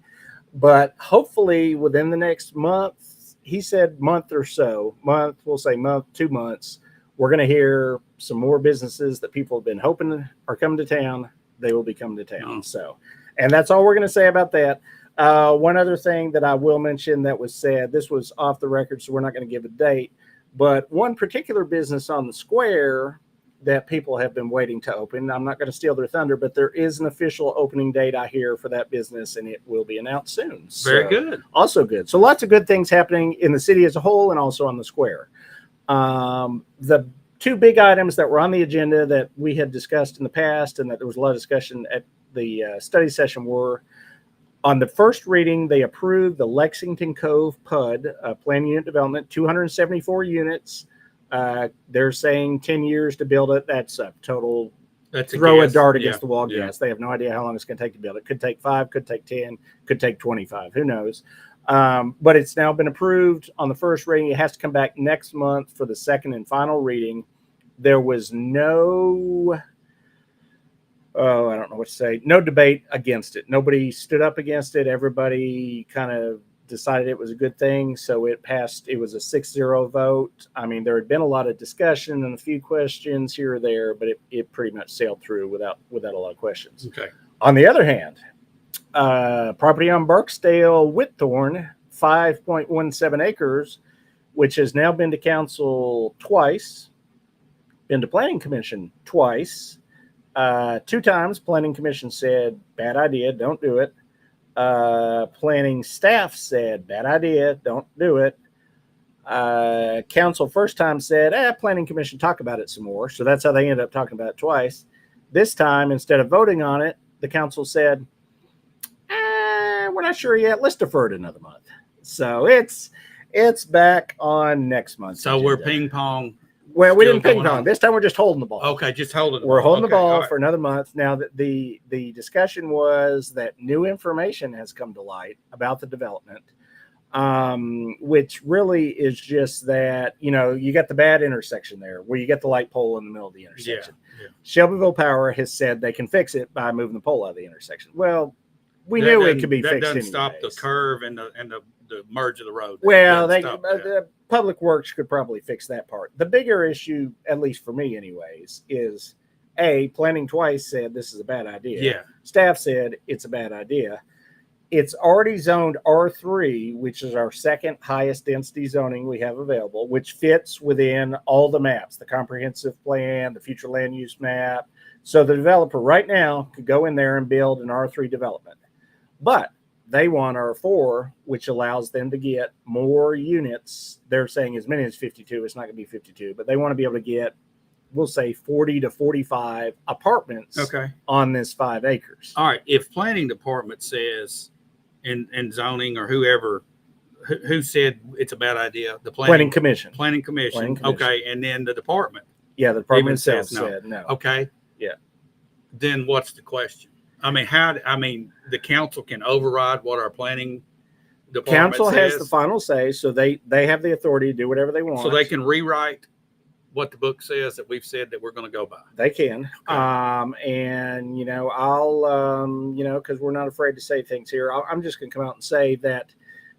But hopefully within the next month, he said we'll say month, 2 months, we're going to hear some more businesses that people have been hoping are coming to town. They will be coming to town. And that's all we're going to say about that. One other thing that I will mention that was said, this was off the record, so we're not going to give a date, but one particular business on the square that people have been waiting to open, I'm not going to steal their thunder, but there is an official opening date, I hear, for that business, and it will be announced soon. Very good. Also good. So lots of good things happening in the city as a whole and also on the square. The two big items that were on the agenda that we had discussed in the past and that there was a lot of discussion at the study session were, on the first reading, they approved the Lexington Cove PUD, Plan Unit Development, 274 units. They're saying 10 years to build it. That's a total throw a guess. dart against Yeah, the wall yeah. guess. They have no idea how long it's going to take to build. It could take 5, could take 10, could take 25. Who knows? But it's now been approved on the first reading. It has to come back next month for the second and final reading. There was no, I don't know what to say, no debate against it. Nobody stood up against it. Everybody kind of decided it was a good thing. So it passed. It was a 6-0 vote. I mean, there had been a lot of discussion and a few questions here or there, but it pretty much sailed through without a lot of questions. Okay. On the other hand, property on Barksdale Whitthorne, 5.17 acres, which has now been to council twice, been to planning commission twice. 2 times planning commission said, bad idea, don't do it. Planning staff said, bad idea, don't do it. Council first time said, planning commission, talk about it some more. So that's how they ended up talking about it twice. This time, instead of voting on it, the council said, we're not sure yet. Let's defer it another month. So it's back on next month. So we're ping pong. Well, we still didn't ping going pong. on? This time we're just holding the ball. Okay, just holding. We're holding the ball all right. for another month. Now, the discussion was that new information has come to light about the development, which really is just that, you got the bad intersection there where you get the light pole in the middle of the intersection. Yeah. Shelbyville Power has said they can fix it by moving the pole out of the intersection. Well, we knew it could be that fixed doesn't anyways. stop the curve and the merge of the road. Well, It doesn't stop that. the Public Works could probably fix that part. The bigger issue, at least for me anyways, is planning twice said this is a bad idea. Yeah. Staff said it's a bad idea. It's already zoned R3, which is our second highest density zoning we have available, which fits within all the maps, the comprehensive plan, the future land use map. So the developer right now could go in there and build an R3 development. But they want R4, which allows them to get more units. They're saying as many as 52. It's not going to be 52, but they want to be able to get, we'll say 40 to 45 apartments on this 5 acres. All right. If planning department says in zoning or whoever, who said it's a bad idea? The Planning commission. Planning commission. Okay. And then the department. Yeah, the department itself says no. said no. Okay. Yeah. Then what's the question? I mean, the council can override what our planning department Council says. has the final say, so they have the authority to do whatever they want. So they can rewrite what the book says that we've said that we're going to go by. They can. Okay. And, I'll, because we're not afraid to say things here, I'm just going to come out and say that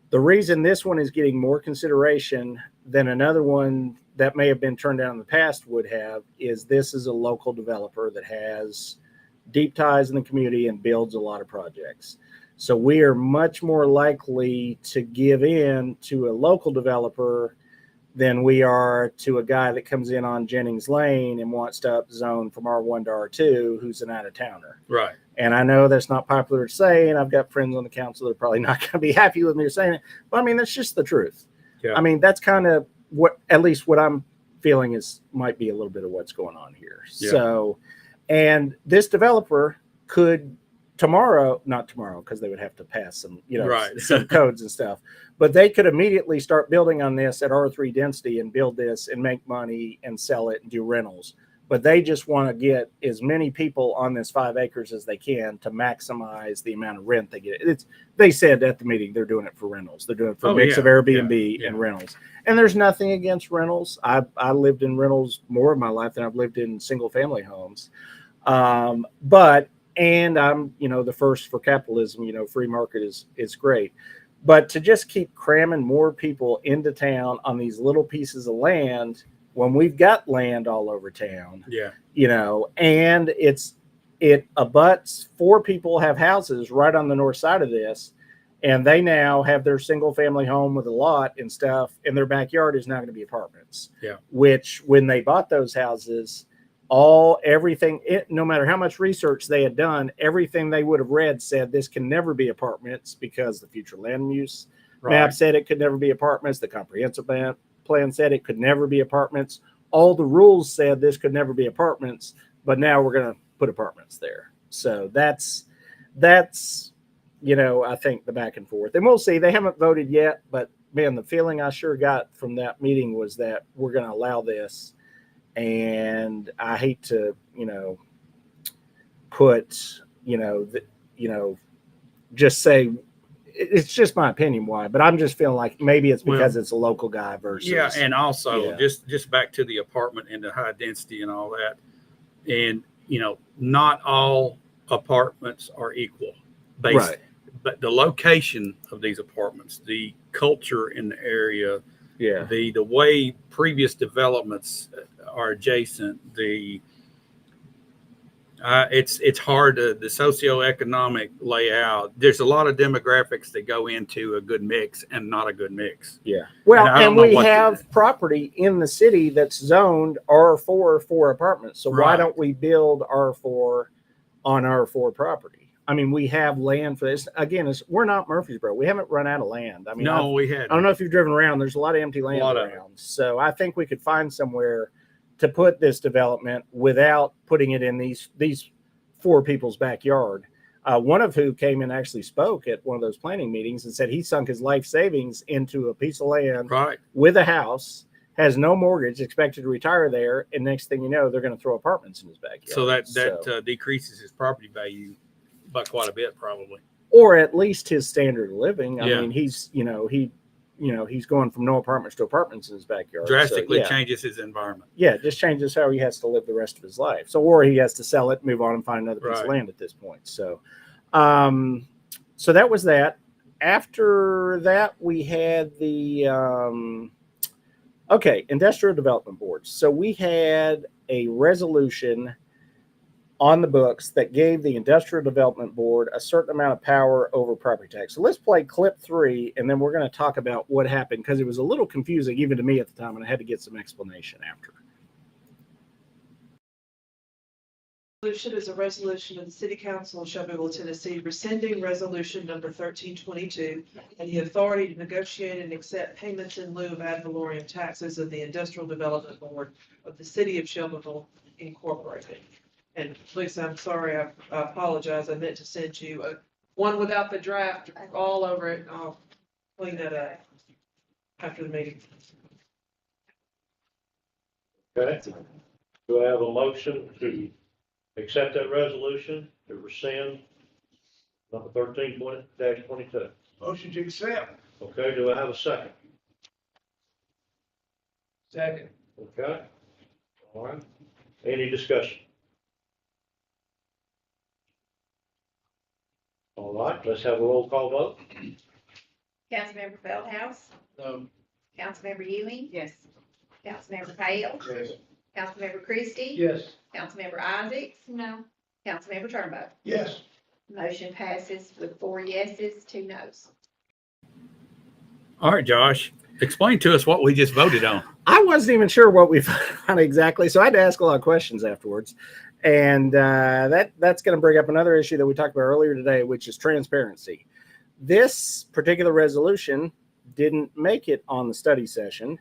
the reason this one is getting more consideration than another one that may have been turned down in the past would have is this is a local developer that has deep ties in the community and builds a lot of projects. So we are much more likely to give in to a local developer than we are to a guy that comes in on Jennings Lane and wants to upzone from R1 to R2, who's an out-of-towner. Right. And I know that's not popular to say, and I've got friends on the council that are probably not going to be happy with me saying it, but I mean, that's just the truth. Yeah. I mean, that's kind of at least what I'm feeling might be a little bit of what's going on here. Yeah. So, and this developer could not tomorrow, because they would have to pass some, some codes and stuff, but they could immediately start building on this at R3 density and build this and make money and sell it and do rentals. But they just want to get as many people on this 5 acres as they can to maximize the amount of rent they get. They said at the meeting they're doing it for rentals. They're doing it for a mix of Airbnb and rentals. And there's nothing against rentals. I lived in rentals more of my life than I've lived in single family homes. And I'm, the first for capitalism, free market is great. But to just keep cramming more people into town on these little pieces of land when we've got land all over town, and it abuts 4 people have houses right on the north side of this, and they now have their single family home with a lot and stuff, and their backyard is now going to be apartments. Yeah. Which when they bought those houses, everything, no matter how much research they had done, everything they would have read said this can never be apartments because the future land use map said it could never be apartments. The comprehensive plan said it could never be apartments. All the rules said this could never be apartments, but now we're going to put apartments there. So that's I think the back and forth, and we'll see. They haven't voted yet, but man, the feeling I sure got from that meeting was that we're going to allow this. And I hate to, put, just say, it's just my opinion why, but I'm just feeling like maybe it's because it's a local guy versus. Yeah, and also Yeah. just back to the apartment and the high density and all that. And, not all apartments are equal. Right. But the location of these apartments, the culture in the area, Yeah. the way previous developments are adjacent, it's hard to the socioeconomic layout. There's a lot of demographics that go into a good mix and not a good mix. Yeah. Well, And and we have property in the city that's zoned R4 for apartments. So why Right. don't we build R4 on R4 property? I mean, we have land for this. Again, we're not Murfreesboro. We haven't run out of land. I mean, No, we I had. don't know if you've driven around. There's a lot of empty land lot of it. around. So I think we could find somewhere to put this development without putting it in these four people's backyard. One of who came and actually spoke at one of those planning meetings and said he sunk his life savings into a piece of land Right. with a house, has no mortgage, expected to retire there, and next thing you know, they're going to throw apartments in his backyard. So that decreases his property value by quite a bit, probably. Or at least his standard of living. I Yeah. mean, he's going from no apartments to apartments in his backyard. Drastically So, yeah. changes his environment. Yeah, it just changes how he has to live the rest of his life. So, or he has to sell it, move on, and find another piece of Right. land at this point. So, so that was that. After that, we had the Industrial Development Board. So we had a resolution on the books that gave the Industrial Development Board a certain amount of power over property tax. So let's play clip 3, and then we're going to talk about what happened, because it was a little confusing even to me at the time, and I had to get some explanation after. Resolution is a resolution of the City Council of Shelbyville, Tennessee, rescinding resolution number 1322 and the authority to negotiate and accept payments in lieu of ad valorem taxes of the Industrial Development Board of the City of Shelbyville Incorporated. And Lisa, I'm sorry, I apologize. I meant to send you one without the draft all over it. I'll clean that up after the meeting. Okay. Do I have a motion to accept that resolution to rescind number 1320-22? Motion to accept. Okay, do I have a second? Second. Okay. All right. Any discussion? All right, let's have a roll call vote. Councilmember Feldhouse, No. Councilmember Ewing, Yes. Councilmember Hale, Yes. Councilmember Christie, Yes. Councilmember Isaacs, No. Councilmember Turnbow. Yes. Motion passes with 4 yeses, 2 nos. All right, Josh, explain to us what we just voted on. I wasn't even sure what we found exactly, so I had to ask a lot of questions afterwards. And that's going to bring up another issue that we talked about earlier today, which is transparency. This particular resolution didn't make it on the study session,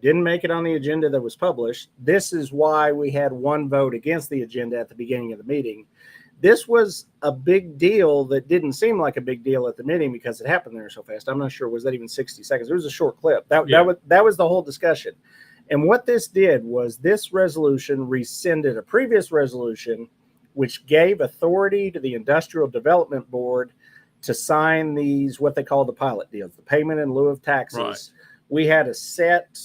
didn't make it on the agenda that was published. This is why we had one vote against the agenda at the beginning of the meeting. This was a big deal that didn't seem like a big deal at the meeting because it happened there so fast. I'm not sure, was that even 60 seconds? It was a short clip. That was the whole discussion. And what this did was this resolution rescinded a previous resolution which gave authority to the Industrial Development Board to sign these, what they call the pilot deals, the payment in lieu of taxes. Right. We had a set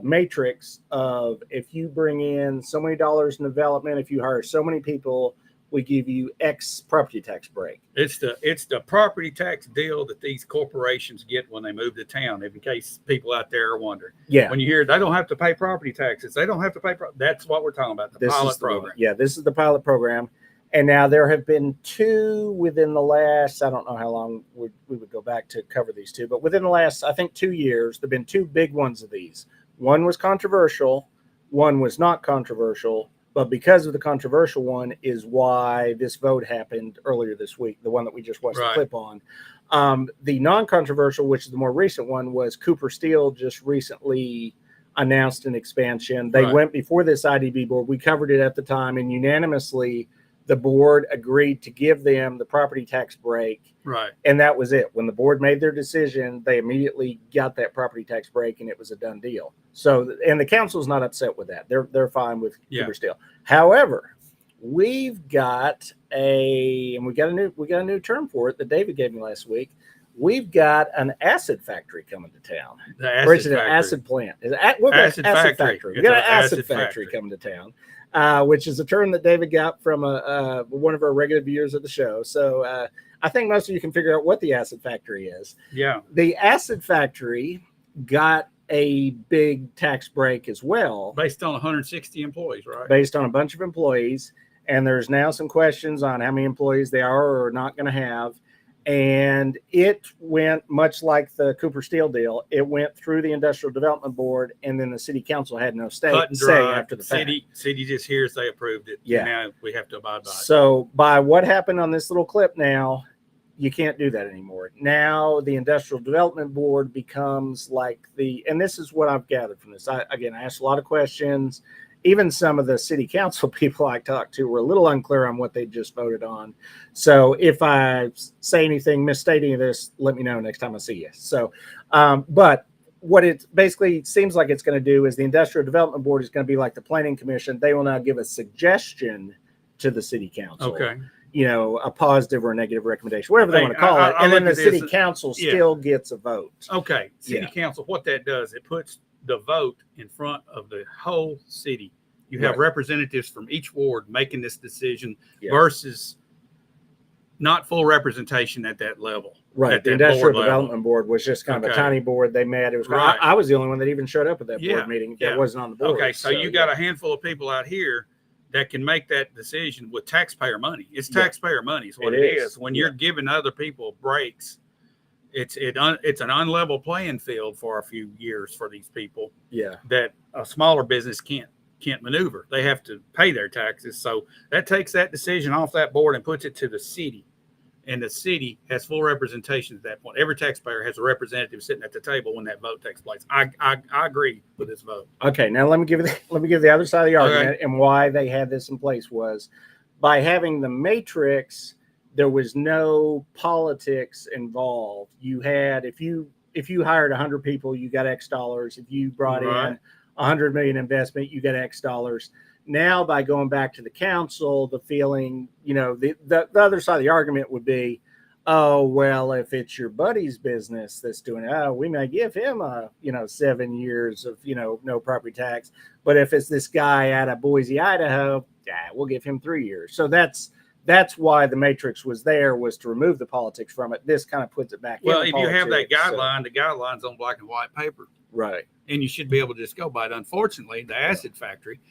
matrix of, if you bring in so many dollars in development, if you hire so many people, we give you X property tax break. It's the property tax deal that these corporations get when they move to town. In case people out there are wondering, Yeah. when you hear they don't have to pay property taxes, they don't have to pay. That's what we're talking about. The This pilot is the one. program. Yeah, this is the pilot program. And now there have been 2 within the last, I don't know how long we would go back to cover these 2, but within the last, I think 2 years, there have been 2 big ones of these. One was controversial, one was not controversial, but because of the controversial one is why this vote happened earlier this week, the one that we just watched the Right. clip on. The non-controversial, which is the more recent one, was Cooper Steel just recently announced an expansion. They Right. went before this IDB board. We covered it at the time, and unanimously the board agreed to give them the property tax break. Right. And that was it. When the board made their decision, they immediately got that property tax break, and it was a done deal. So, and the council's not upset with that. They're fine with Yeah. Cooper Steel. However, we've got and we got a new term for it that David gave me last week. We've got an acid factory coming to town. The acid or is it an factory. acid plant? We've got Acid factory. We It's got an an acid acid factory factory. coming to town, which is a term that David got from one of our regular viewers of the show. So I think most of you can figure out what the acid factory is. Yeah. The acid factory got a big tax break as well, Based on 160 employees, right? based on a bunch of employees. And there's now some questions on how many employees they are or are not going to have. And it went much like the Cooper Steel deal. It went through the Industrial Development Board, and then the city council had no say Cut and dry. after the fact. City just hears they approved it. Yeah. Now we have to abide by it. So by what happened on this little clip now, you can't do that anymore. Now the Industrial Development Board becomes like and this is what I've gathered from this. I asked a lot of questions. Even some of the city council people I talked to were a little unclear on what they just voted on. So if I say anything, misstate any of this, let me know next time I see you. So, but what it basically seems like it's going to do is the Industrial Development Board is going to be like the Planning Commission. They will now give a suggestion to the city council. Okay. You know, a positive or a negative recommendation, whatever they want to call it. And then the city council still gets a vote. Okay. City council, what that does, it puts the vote in front of the whole city. You have representatives from each ward making this decision versus not full representation at that level. Right. The Industrial Development Board was just kind of a tiny board they met. It was I was the only one that even showed up at that board meeting that wasn't on the board. Okay. So you got a handful of people out here that can make that decision with taxpayer money. It's taxpayer money is what it is. When you're giving other people breaks, it's an unlevel playing field for a few years for these people. Yeah. That a smaller business can't maneuver. They have to pay their taxes. So that takes that decision off that board and puts it to the city. And the city has full representation at that point. Every taxpayer has a representative sitting at the table when that vote takes place. I agree with this vote. Okay, now let me give the other side of the argument and why they had this in place was by having the matrix. There was no politics involved. You had if you hired 100 people, you got X dollars. If you brought in 100 million investment, you got X dollars. Now, by going back to the council, the feeling, you know, the other side of the argument would be, oh, well, if it's your buddy's business that's doing it, we may give him 7 years of, no property tax. But if it's this guy out of Boise, Idaho, we'll give him 3 years. So that's why the matrix was there, was to remove the politics from it. This kind of puts it back. Well, if you have that guideline, the guidelines on black and white paper. Right. And you should be able to just go by it. Unfortunately, the acid factory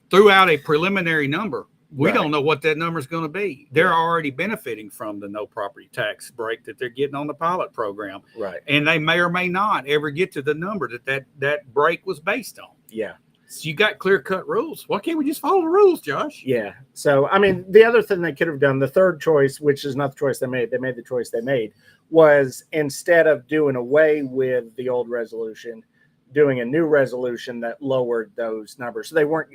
threw out a preliminary number. We don't know what that number is going to be. They're already benefiting from the no property tax break that they're getting on the pilot program. Right. And they may or may not ever get to the number that break was based on. Yeah. So you got clear cut rules. Why can't we just follow the rules, Josh? Yeah. So, I mean, the other thing they could have done, the third choice, which is not the choice they made the choice they made, was instead of doing away with the old resolution, doing a new resolution that lowered those numbers. So they weren't,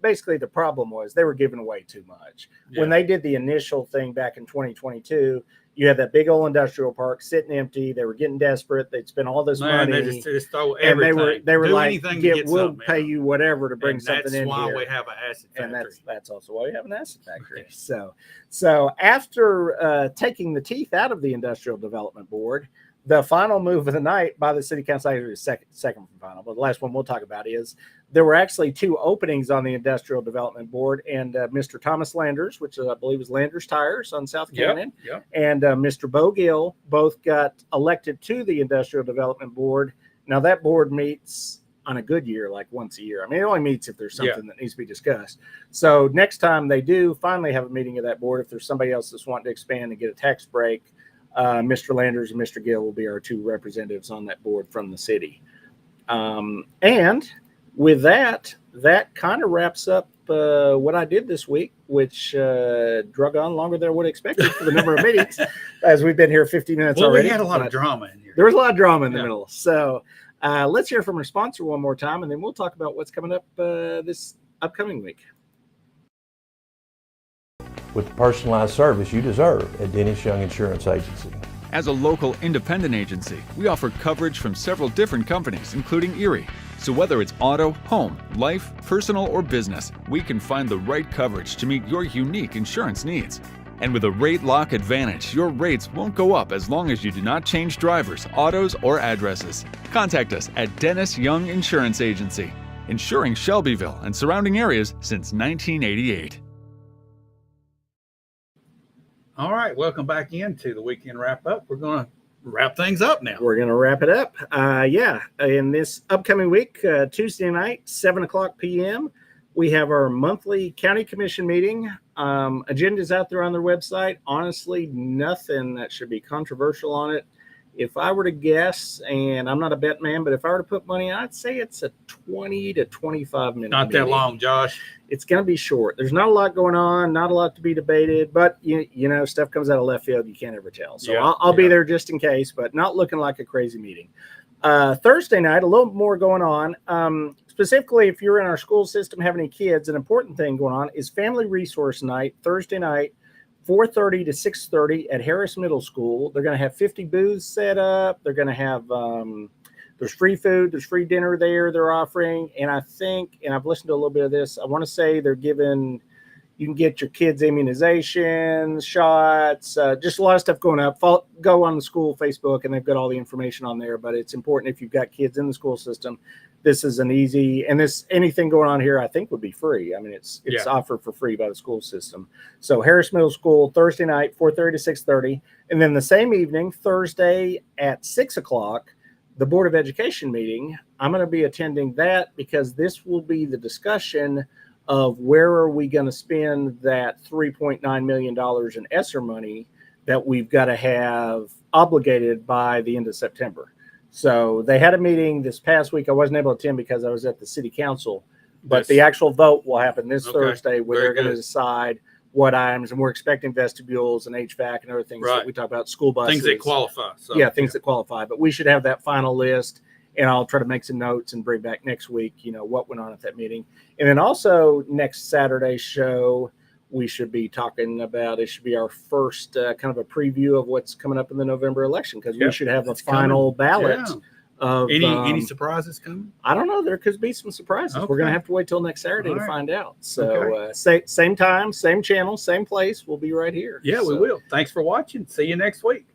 basically the problem was they were giving away too much. Yeah. When they did the initial thing back in 2022, you had that big old industrial park sitting empty. They were getting desperate. They'd spent all this money. They just throw everything. And they were like, we'll pay in. you whatever to bring something in here. That's why we have an acid factory. And that's also why we have an acid factory. So after taking the teeth out of the Industrial Development Board, the final move of the night by the city council, actually second from final, but the last one we'll talk about is there were actually 2 openings on the Industrial Development Board, and Mr. Thomas Landers, which I believe is Landers Tires on South Canyon, and Mr. Bo Gill both got elected to the Industrial Development Board. Now that board meets on a good year like once a year. I mean, it only meets if there's something that needs to be discussed. So next time they do finally have a meeting of that board, if there's somebody else that's wanting to expand and get a tax break, Mr. Landers and Mr. Gill will be our 2 representatives on that board from the city. And with that kind of wraps up what I did this week, which drug on longer than I would have expected for the number of meetings, as we've been here 50 minutes already. We had a lot of drama in here. There was a lot of drama in the middle. So let's hear from our sponsor one more time, and then we'll talk about what's coming up this upcoming week. With the personalized service you deserve at Dennis Young Insurance Agency. As a local independent agency, we offer coverage from several different companies, including Erie. So whether it's auto, home, life, personal, or business, we can find the right coverage to meet your unique insurance needs. And with a rate lock advantage, your rates won't go up as long as you do not change drivers, autos, or addresses. Contact us at Dennis Young Insurance Agency, insuring Shelbyville and surrounding areas since 1988. All right, welcome back into the weekend wrap up. We're going to wrap things up now. We're going to wrap it up. In this upcoming week, Tuesday night, 7:00 p.m., we have our monthly county commission meeting. Agenda's out there on their website. Honestly, nothing that should be controversial on it. If I were to guess, and I'm not a bet man, but if I were to put money, I'd say it's a 20 to 25 minute Not meeting. that long, Josh. It's going to be short. There's not a lot going on, not a lot to be debated, but you know, stuff comes out of left field. You can't ever tell. So Yeah, I'll be there just in case, but not looking like a crazy meeting. Thursday night, a little more going on. Specifically, if you're in our school system, have any kids, an important thing going on is Family Resource Night, Thursday night, 4:30 to 6:30 at Harris Middle School. They're going to have 50 booths set up. They're going to have, there's free food, there's free dinner there they're offering. And I think, and I've listened to a little bit of this, I want to say they're giving, you can get your kids' immunizations, shots, just a lot of stuff going up. Go on the school Facebook and they've got all the information on there. But it's important if you've got kids in the school system, this is an easy, and anything going on here I think would be free. I mean, it's offered for free by the school system. So Harris Middle School, Thursday night, 4:30 to 6:30. And then the same evening, Thursday at 6:00, the Board of Education meeting. I'm going to be attending that because this will be the discussion of where are we going to spend that $3.9 million in ESSER money that we've got to have obligated by the end of September. So they had a meeting this past week. I wasn't able to attend because I was at the city council, but the actual vote will happen this Thursday where they're going to decide what items, and we're expecting vestibules and HVAC and other things that we talk about, school buses. Things that qualify. So, things that qualify, but we should have that final list, and I'll try to make some notes and bring back next week, what went on at that meeting. And then also next Saturday's show, we should be talking about, it should be our first kind of a preview of what's coming up in the November election, because we should have a final ballot. Of any surprises coming? I don't know. There could be some surprises. Okay. We're going to have to wait till next Saturday to find out. So Okay. Same time, same channel, same place. We'll be right here. Yeah, we will. Thanks for watching. See you next week.